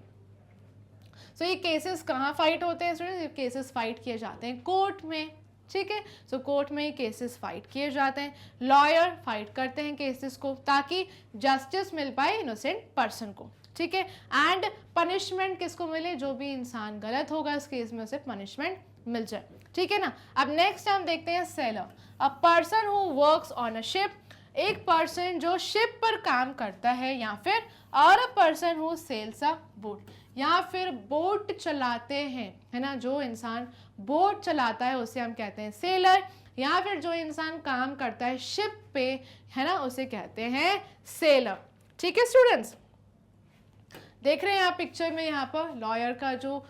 सो ये केसेस कहाँ फाइट होते हैं स्टूडेंट्स? ये केसेस फाइट किए जाते हैं कोर्ट में, ठीक है। सो कोर्ट में ये केसेस फाइट किए जाते हैं, लॉयर फाइट करते हैं केसेस को, ताकि जस्टिस मिल पाए इनोसेंट पर्सन को, ठीक है, एंड पनिशमेंट किसको मिले? जो भी इंसान गलत होगा इस केस में उसे पनिशमेंट मिल जाए, ठीक है ना। अब नेक्स्ट हम देखते हैं sailor, a person who works on a ship. एक पर्सन जो शिप पर काम करता है, या फिर और a person who sails a boat, या फिर बोट चलाते हैं, है ना, जो इंसान बोट चलाता है उसे हम कहते हैं सेलर, या फिर जो इंसान काम करता है शिप पे, है ना, उसे कहते हैं सेलर, ठीक है स्टूडेंट्स। देख रहे हैं आप पिक्चर में, यहाँ पर लॉयर का जो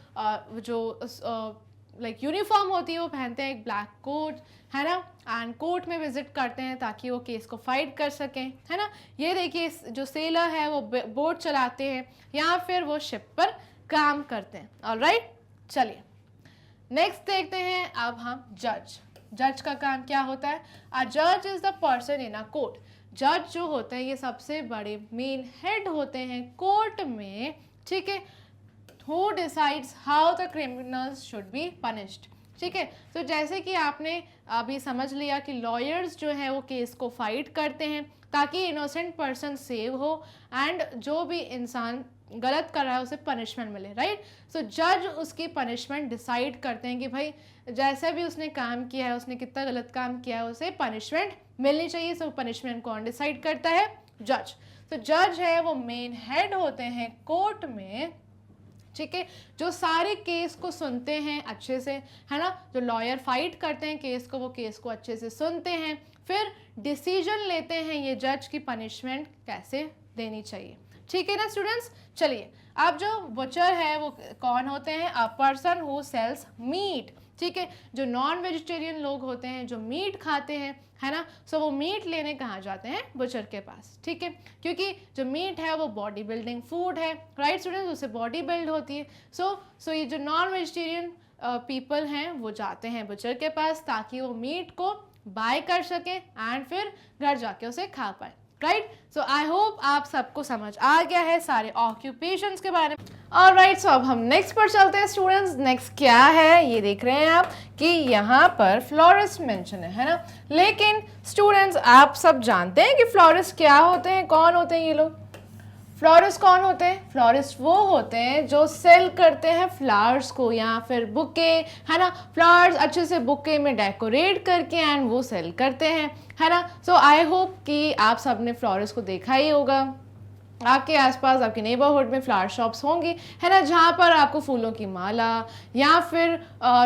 यूनिफॉर्म होती है वो पहनते हैं, एक ब्लैक कोट, है ना, एंड कोर्ट में विजिट करते हैं ताकि वो केस को फाइट कर सकें, है ना। ये देखिए जो सेलर है वो बोट चलाते हैं या फिर वो शिप पर काम करते हैं। ऑलराइट, चलिए नेक्स्ट देखते हैं अब हम जज। जज का काम क्या होता है? अ जज is the person in a court. जज जो होते हैं ये सबसे बड़े मेन हेड होते हैं कोर्ट में, ठीक है, who decides how the criminals should be punished, ठीक है। तो जैसे कि आपने अभी समझ लिया कि लॉयर्स जो है वो केस को फाइट करते हैं ताकि इनोसेंट पर्सन सेव हो एंड जो भी इंसान गलत कर रहा है उसे पनिशमेंट मिले, राइट। सो जज उसकी पनिशमेंट डिसाइड करते हैं कि भाई जैसा भी उसने काम किया है, उसने कितना गलत काम किया है, उसे पनिशमेंट मिलनी चाहिए। सो पनिशमेंट कौन डिसाइड करता है? जज। तो जज है वो मेन हेड होते हैं कोर्ट में, ठीक है, जो सारे केस को सुनते हैं अच्छे से, है ना, जो लॉयर फाइट करते हैं केस को, वो केस को अच्छे से सुनते हैं, फिर डिसीजन लेते हैं ये जज की पनिशमेंट कैसे देनी चाहिए। ठीक है ना स्टूडेंट्स, चलिए अब जो बचर है वो कौन होते हैं? A person who sells meat. ठीक है, जो नॉन वेजिटेरियन लोग होते हैं, जो मीट खाते हैं, है ना, सो वो मीट लेने कहाँ जाते हैं? बुचर के पास। ठीक है, क्योंकि जो मीट है वो बॉडी बिल्डिंग फूड है, राइट स्टूडेंट्स, उससे बॉडी बिल्ड होती है। सो ये जो नॉन वेजिटेरियन पीपल हैं वो जाते हैं बुचर के पास ताकि वो मीट को बाय कर सकें एंड फिर घर जाके उसे खा पाए, राइट। सो आई होप आप सबको समझ आ गया है सारे ऑक्यूपेशंस के बारे में। ऑलराइट, सो अब हम नेक्स्ट पर चलते हैं स्टूडेंट्स। नेक्स्ट क्या है ये देख रहे हैं आप कि यहाँ पर फ्लोरिस्ट मेंशन है ना, लेकिन स्टूडेंट्स आप सब जानते हैं कि फ्लोरिस्ट क्या होते हैं, कौन होते हैं ये लोग? फ्लोरिस्ट कौन होते हैं? फ्लोरिस्ट वो होते हैं जो सेल करते हैं फ्लावर्स को या फिर बुके, है ना, फ्लावर्स अच्छे से बुके में डेकोरेट करके एंड वो सेल करते हैं, है ना। सो आई होप कि आप सब ने फ्लोरिस्ट को देखा ही होगा। आपके आसपास आपके नेबरहुड में फ्लावर शॉप्स होंगी, है ना, जहाँ पर आपको फूलों की माला या फिर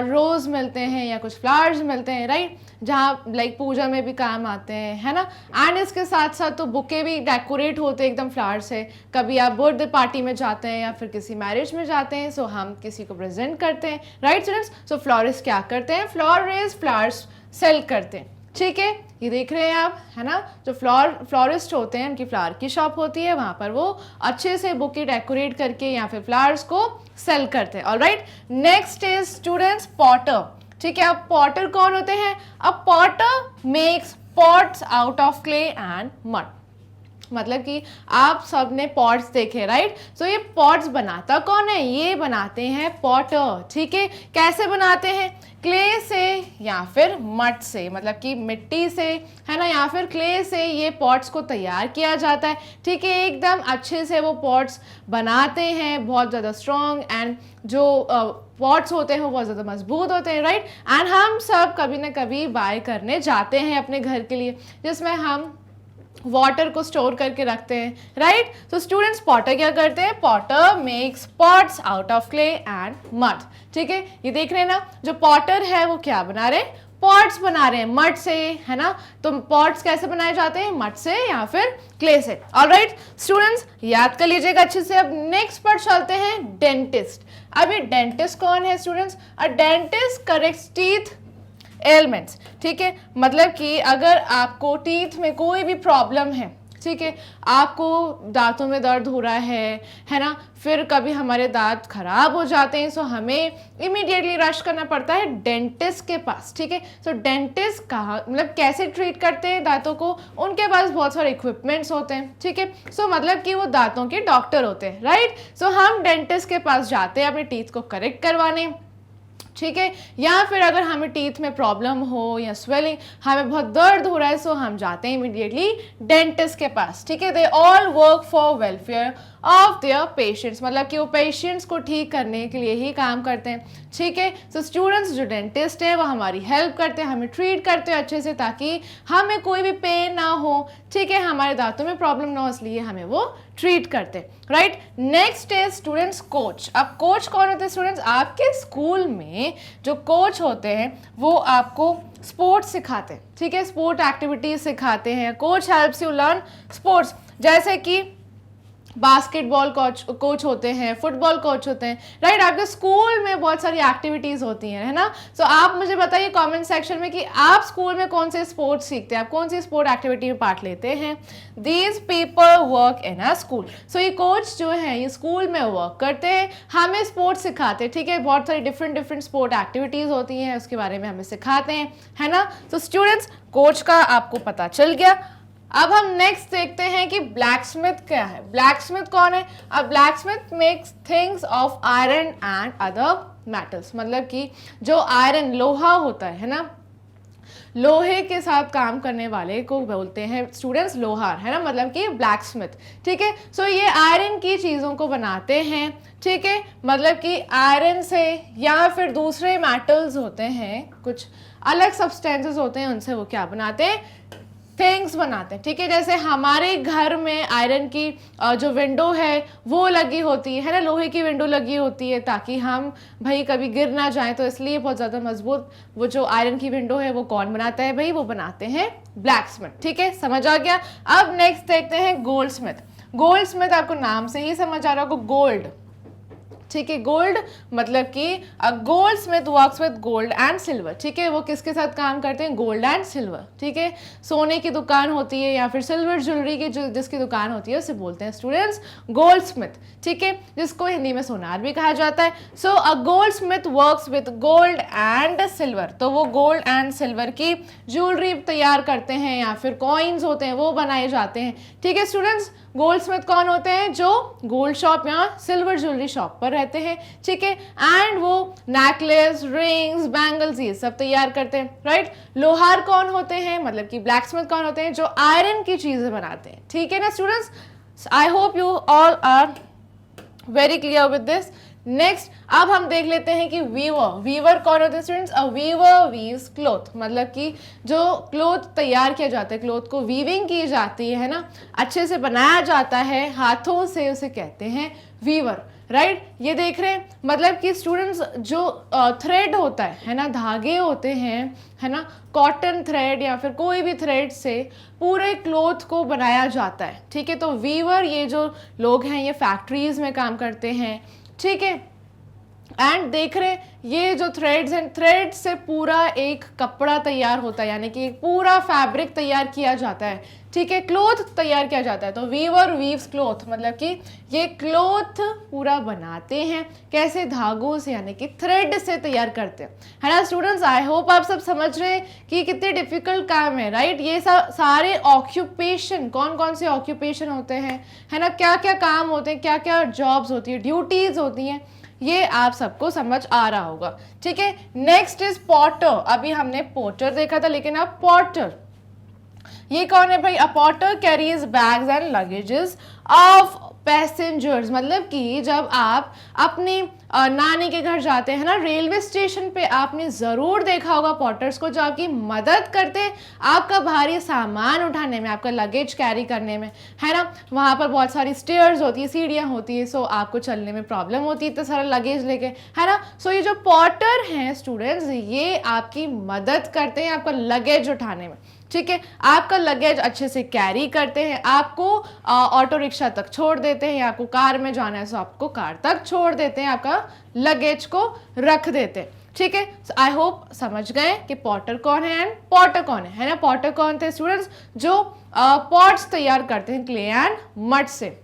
रोज़ मिलते हैं या कुछ फ्लावर्स मिलते हैं, राइट, जहाँ लाइक पूजा में भी काम आते हैं, है ना। एंड इसके साथ साथ तो बुके भी डेकोरेट होते हैं एकदम फ्लावर से। कभी आप बर्थडे पार्टी में जाते हैं या फिर किसी मैरिज में जाते हैं, सो हम किसी को प्रेजेंट करते हैं, राइट स्टूडेंट्स। सो फ्लोरिस्ट क्या करते हैं? फ्लावर्स सेल करते हैं। ठीक है, ये देख रहे हैं आप, है ना, जो फ्लोरिस्ट होते हैं उनकी फ्लावर की शॉप होती है, वहाँ पर वो अच्छे से बुके डेकोरेट करके या फिर फ्लावर्स को सेल करते हैं। Alright, next is students Potter. ठीक है, अब पॉटर कौन होते हैं? अब Potter makes pots out of clay and mud. मतलब कि आप सब ने पॉट्स देखे, राइट। सो ये पॉट्स बनाता कौन है? ये बनाते हैं पॉटर। ठीक है, कैसे बनाते हैं? क्ले से या फिर मड से, मतलब कि मिट्टी से, है ना, या फिर क्ले से ये पॉट्स को तैयार किया जाता है। ठीक है, एकदम अच्छे से वो पॉट्स बनाते हैं, बहुत ज़्यादा स्ट्रॉन्ग, एंड जो पॉट्स होते हैं वो बहुत ज़्यादा मजबूत होते हैं, राइट। एंड हम सब कभी ना कभी बाय करने जाते हैं अपने घर के लिए, जिसमें हम वाटर को स्टोर करके रखते हैं, राइट। तो स्टूडेंट्स पॉटर क्या करते हैं? Potter makes pots out of clay and mud. ठीक है, ये देख रहे हैं ना, जो पॉटर है वो क्या बना रहे हैं? पॉट्स बना रहे हैं मड से, है ना। तो पॉट्स कैसे बनाए जाते हैं? मड से या फिर क्ले से। ऑलराइट स्टूडेंट्स, याद कर लीजिएगा अच्छे से। अब नेक्स्ट पर चलते हैं डेंटिस्ट। अब ये डेंटिस्ट कौन है students? A dentist corrects teeth elements. ठीक है, मतलब कि अगर आपको टीथ में कोई भी प्रॉब्लम है, ठीक है, आपको दांतों में दर्द हो रहा है ना, फिर कभी हमारे दांत खराब हो जाते हैं, सो हमें इमीडिएटली रश करना पड़ता है डेंटिस्ट के पास। ठीक है, सो डेंटिस्ट कहाँ, मतलब कैसे ट्रीट करते हैं दांतों को? उनके पास बहुत सारे इक्विपमेंट्स होते हैं। ठीक है, सो मतलब कि वो दांतों के डॉक्टर होते हैं, राइट। सो हम डेंटिस्ट के पास जाते हैं अपने टीथ को करेक्ट करवाने। ठीक है, या फिर अगर हमें टीथ में प्रॉब्लम हो या स्वेलिंग, हमें बहुत दर्द हो रहा है, सो हम जाते हैं इमीडिएटली डेंटिस्ट के पास। ठीक है, they all work for welfare of their patients, मतलब कि वो पेशेंट्स को ठीक करने के लिए ही काम करते हैं। ठीक है, सो स्टूडेंट्स जो डेंटिस्ट है वो हमारी हेल्प करते हैं, हमें ट्रीट करते हैं अच्छे से ताकि हमें कोई भी पेन ना हो। ठीक है, हमारे दांतों में प्रॉब्लम ना हो, इसलिए हमें वो ट्रीट करते हैं, right. Next is students coach. अब कोच कौन होते हैं स्टूडेंट्स? आपके स्कूल में जो कोच होते हैं वो आपको स्पोर्ट्स सिखाते हैं। ठीक है, स्पोर्ट एक्टिविटीज सिखाते हैं। Coach helps you learn sports, जैसे कि बास्केटबॉल कोच होते हैं, फुटबॉल कोच होते हैं, राइट। आपके स्कूल में बहुत सारी एक्टिविटीज़ होती हैं, है ना। सो आप मुझे बताइए कमेंट सेक्शन में कि आप स्कूल में कौन से स्पोर्ट्स सीखते हैं, आप कौन सी स्पोर्ट एक्टिविटी में पार्ट लेते हैं। These people work in a school. So ये कोच जो है ये स्कूल में वर्क करते हैं, हमें स्पोर्ट्स सिखाते हैं। ठीक है, बहुत सारी डिफरेंट स्पोर्ट एक्टिविटीज़ होती हैं, उसके बारे में हमें सिखाते हैं, है ना। तो स्टूडेंट्स कोच का आपको पता चल गया। अब हम नेक्स्ट देखते हैं कि ब्लैकस्मिथ क्या है। ब्लैकस्मिथ कौन है? अब blacksmith makes things of iron and other metals, मतलब कि जो आयरन लोहा होता है ना, लोहे के साथ काम करने वाले को बोलते हैं स्टूडेंट्स लोहार, है ना, मतलब कि ब्लैकस्मिथ। ठीक है, सो ये आयरन की चीज़ों को बनाते हैं। ठीक है, मतलब कि आयरन से या फिर दूसरे मेटल्स होते हैं, कुछ अलग सब्सटेंसेस होते हैं, उनसे वो क्या बनाते हैं? थिंग्स बनाते हैं, ठीक है। जैसे हमारे घर में आयरन की जो विंडो है वो लगी होती है ना, लोहे की विंडो लगी होती है ताकि हम भाई कभी गिर ना जाए, तो इसलिए बहुत ज़्यादा मजबूत वो जो आयरन की विंडो है वो कौन बनाता है भाई, वो बनाते हैं ब्लैक स्मिथ, ठीक है, समझ आ गया। अब नेक्स्ट देखते हैं गोल्ड स्मिथ। गोल्ड स्मिथ आपको नाम से ही समझ आ रहा होगा, गोल्ड, ठीक है। गोल्ड मतलब कि gold Smith works with gold and silver, ठीक है। वो किसके साथ काम करते हैं, गोल्ड एंड सिल्वर, ठीक है। सोने की दुकान होती है या फिर सिल्वर ज्वेलरी की जो जिसकी दुकान होती है उसे बोलते हैं स्टूडेंट्स गोल्ड स्मिथ, ठीक है, जिसको हिंदी में सोनार भी कहा जाता है। So a goldsmith works with gold and silver, तो वो गोल्ड एंड सिल्वर की ज्वेलरी तैयार करते हैं या फिर कॉइन्स होते हैं वो बनाए जाते हैं, ठीक है स्टूडेंट्स। गोल्ड स्मिथ कौन होते हैं, जो गोल्ड शॉप या सिल्वर ज्वेलरी शॉप पर रहते हैं, ठीक है। एंड वो नेकलेस, रिंग्स, बैंगल्स ये सब तैयार करते हैं, राइट। लोहार कौन होते हैं, मतलब कि ब्लैक स्मिथ कौन होते हैं, जो आयरन की चीजें बनाते हैं, ठीक है ना students. I hope you all are very clear with this. Next अब हम देख लेते हैं कि वीवर, वीवर कौन होते हैं स्टूडेंट्स, अ वीवर वीव्स क्लॉथ, मतलब कि जो क्लॉथ तैयार किया जाता है, क्लॉथ को वीविंग की जाती है ना, अच्छे से बनाया जाता है हाथों से, उसे कहते हैं वीवर, राइट। ये देख रहे हैं, मतलब कि स्टूडेंट्स जो थ्रेड होता है ना, धागे होते हैं है ना, कॉटन थ्रेड या फिर कोई भी थ्रेड से पूरे क्लॉथ को बनाया जाता है, ठीक है। तो वीवर ये जो लोग हैं ये फैक्ट्रीज में काम करते हैं, ठीक है। एंड देख रहे ये जो थ्रेड्स हैं, थ्रेड से पूरा एक कपड़ा तैयार होता है, यानी कि एक पूरा फैब्रिक तैयार किया जाता है, ठीक है, क्लॉथ तैयार किया जाता है। तो वीवर वीव्स क्लॉथ, मतलब कि ये क्लॉथ पूरा बनाते हैं कैसे, धागों से, यानी कि थ्रेड से तैयार करते हैं, है ना स्टूडेंट्स। आई होप आप सब समझ रहे हैं कि कितने डिफिकल्ट काम है, राइट। ये सारे ऑक्यूपेशन, कौन कौन से ऑक्यूपेशन होते हैं, है ना, क्या क्या काम होते हैं, क्या क्या जॉब्स होती है, ड्यूटीज होती हैं, ये आप सबको समझ आ रहा होगा, ठीक है। Next is Potter. अभी हमने पोर्टर देखा था, लेकिन अब पॉटर, ये कौन है भाई, a porter carries bags and luggages of passengers, मतलब कि जब आप अपनी नानी के घर जाते हैं ना, रेलवे स्टेशन पे आपने ज़रूर देखा होगा पॉटर्स को, जो आपकी मदद करते हैं आपका भारी सामान उठाने में, आपका लगेज कैरी करने में, है ना। वहाँ पर बहुत सारी स्टेयर्स होती है, सीढ़ियाँ होती है, सो आपको चलने में प्रॉब्लम होती है इतना सारा लगेज लेके, है ना। सो ये जो पॉटर हैं स्टूडेंट्स, ये आपकी मदद करते हैं आपका लगेज उठाने में, ठीक है। आपका लगेज अच्छे से कैरी करते हैं, आपको ऑटो रिक्शा तक छोड़ देते हैं, आपको कार में जाना है तो आपको कार तक छोड़ देते हैं, आपका लगेज को रख देते हैं, ठीक है। आई होप समझ गए कि पॉटर कौन है एंड पॉटर कौन है ना। पॉटर कौन थे स्टूडेंट्स, जो पॉट्स तैयार करते हैं क्ले एंड मड से,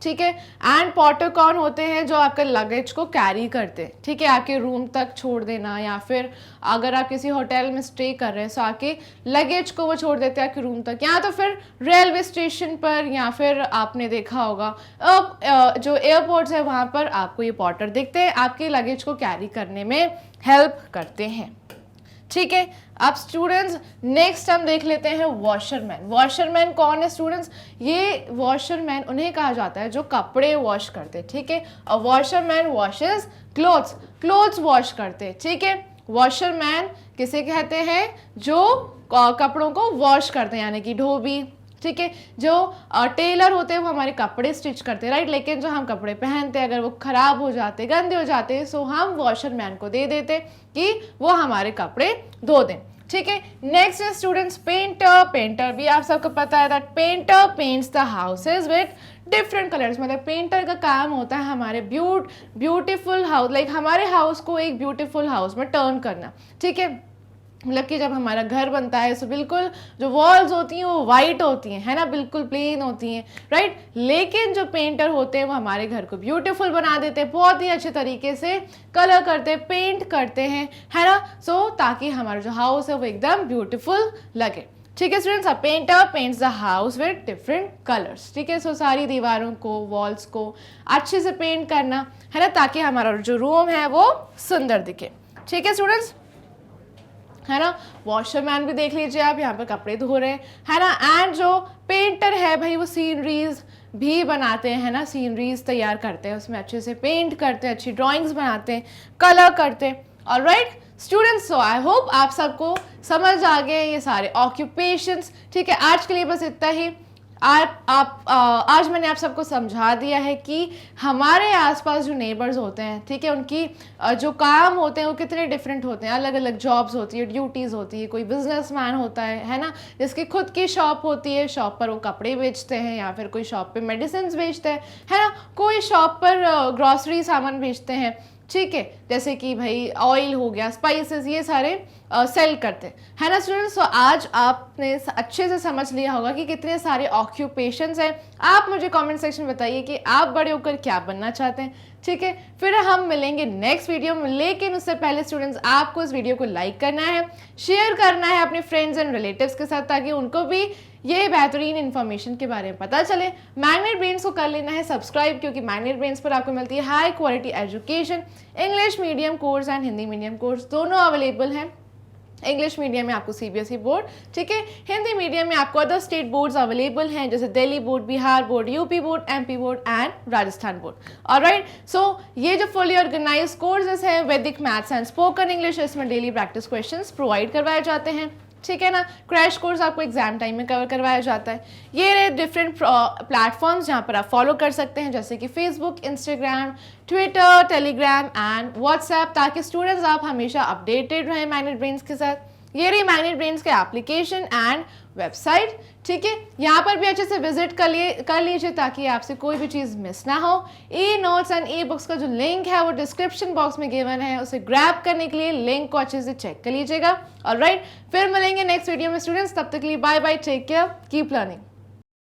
ठीक है। एंड पॉटर कौन होते हैं, जो आपके लगेज को कैरी करते हैं, ठीक है, आपके रूम तक छोड़ देना, या फिर अगर आप किसी होटल में स्टे कर रहे हैं तो आके लगेज को वो छोड़ देते हैं आपके रूम तक, या तो फिर रेलवे स्टेशन पर, या फिर आपने देखा होगा जो एयरपोर्ट्स है वहाँ पर आपको ये पॉटर दिखते हैं, आपके लगेज को कैरी करने में हेल्प करते हैं, ठीक है। अब स्टूडेंट्स नेक्स्ट हम देख लेते हैं वॉशरमैन। वॉशरमैन कौन है स्टूडेंट्स, ये वॉशरमैन उन्हें कहा जाता है जो कपड़े वॉश करते हैं, ठीक है। A washerman washes clothes, clothes wash करते हैं, ठीक है। वॉशरमैन किसे कहते हैं, जो कपड़ों को वॉश करते हैं, यानी कि धोबी, ठीक है। जो टेलर होते हैं वो हमारे कपड़े स्टिच करते हैं, राइट। लेकिन जो हम कपड़े पहनते हैं अगर वो खराब हो जाते, गंदे हो जाते, सो हम वॉशरमैन को दे देते कि वो हमारे कपड़े धो दें, ठीक है। नेक्स्ट है स्टूडेंट्स पेंटर। पेंटर भी आप सबको पता है that painter paints the houses with different colours, मतलब पेंटर का काम होता है हमारे ब्यूटीफुल हाउस, लाइक हमारे हाउस को एक ब्यूटीफुल हाउस में टर्न करना, ठीक है। मतलब कि जब हमारा घर बनता है तो बिल्कुल जो वॉल्स होती हैं वो वाइट होती हैं, है ना, बिल्कुल प्लेन होती हैं, राइट। लेकिन जो पेंटर होते हैं वो हमारे घर को ब्यूटीफुल बना देते हैं, बहुत ही अच्छे तरीके से कलर करते हैं, पेंट करते हैं, है ना। सो ताकि हमारा जो हाउस है वो एकदम ब्यूटीफुल लगे, ठीक है students. A painter paints the house with different colours, ठीक है। सो सारी दीवारों को, वॉल्स को अच्छे से पेंट करना, है ना, ताकि हमारा जो रूम है वो सुंदर दिखे, ठीक है स्टूडेंट्स, है ना। वॉशरमैन भी देख लीजिए आप, यहाँ पे कपड़े धो रहे हैं, है ना। एंड जो पेंटर है भाई वो सीनरीज भी बनाते हैं, है ना, सीनरीज तैयार करते हैं, उसमें अच्छे से पेंट करते हैं, अच्छी ड्राइंग्स बनाते हैं, कलर करते हैं, alright students. So I hope आप सबको समझ आ गए ये सारे ऑक्यूपेशंस। ठीक है, आज के लिए बस इतना ही। आज मैंने आप सबको समझा दिया है कि हमारे आसपास जो नेबर्स होते हैं, ठीक है, उनकी जो काम होते हैं वो कितने डिफरेंट होते हैं। अलग अलग जॉब्स होती है, ड्यूटीज़ होती है। कोई बिजनेसमैन होता है ना, जिसकी खुद की शॉप होती है, शॉप पर वो कपड़े बेचते हैं, या फिर कोई शॉप पे मेडिसिन बेचते हैं, है ना, कोई शॉप पर ग्रॉसरी सामान बेचते हैं, ठीक है, जैसे कि भाई ऑयल हो गया, स्पाइसेस, ये सारे सेल करते हैं ना स्टूडेंट्स। तो आज आपने अच्छे से समझ लिया होगा कि कितने सारे ऑक्यूपेशंस हैं। आप मुझे कमेंट सेक्शन में बताइए कि आप बड़े होकर क्या बनना चाहते हैं, ठीक है। फिर हम मिलेंगे नेक्स्ट वीडियो में, लेकिन उससे पहले स्टूडेंट्स आपको इस वीडियो को लाइक करना है, शेयर करना है अपने फ्रेंड्स एंड रिलेटिव्स के साथ, ताकि उनको भी ये बेहतरीन इन्फॉर्मेशन के बारे में पता चले। मैग्नेट ब्रेन्स को कर लेना है सब्सक्राइब, क्योंकि मैग्नेट ब्रेन्स पर आपको मिलती है high quality education. English medium course and Hindi medium course दोनों अवेलेबल हैं। इंग्लिश मीडियम में आपको सीबीएसई बोर्ड, ठीक है, हिंदी मीडियम में आपको अदर स्टेट बोर्ड्स अवेलेबल हैं, जैसे Delhi board, Bihar board, UP board, MP board and Rajasthan board. Alright, so ये जो फुली ऑर्गेनाइज कोर्सेज हैं Vedic maths and spoken English, इसमें डेली प्रैक्टिस क्वेश्चंस प्रोवाइड करवाए जाते हैं, ठीक है ना। क्रैश कोर्स आपको एग्जाम टाइम में कवर करवाया जाता है। ये रहे डिफरेंट प्लेटफॉर्म्स जहाँ पर आप फॉलो कर सकते हैं, जैसे कि Facebook, Instagram, Twitter, Telegram and WhatsApp, ताकि स्टूडेंट्स आप हमेशा अपडेटेड रहें मैग्नेट ब्रेन्स के साथ। ये रही मैग्नेट ब्रेन्स के एप्लीकेशन एंड वेबसाइट, ठीक है, यहाँ पर भी अच्छे से विजिट कर लीजिए ताकि आपसे कोई भी चीज़ मिस ना हो। E notes and e books का जो लिंक है वो डिस्क्रिप्शन बॉक्स में गिवन है, उसे ग्रैब करने के लिए लिंक को अच्छे से चेक कर लीजिएगा। ऑलराइट, फिर मिलेंगे नेक्स्ट वीडियो में स्टूडेंट्स, तब तक के लिए bye bye, take care, keep learning.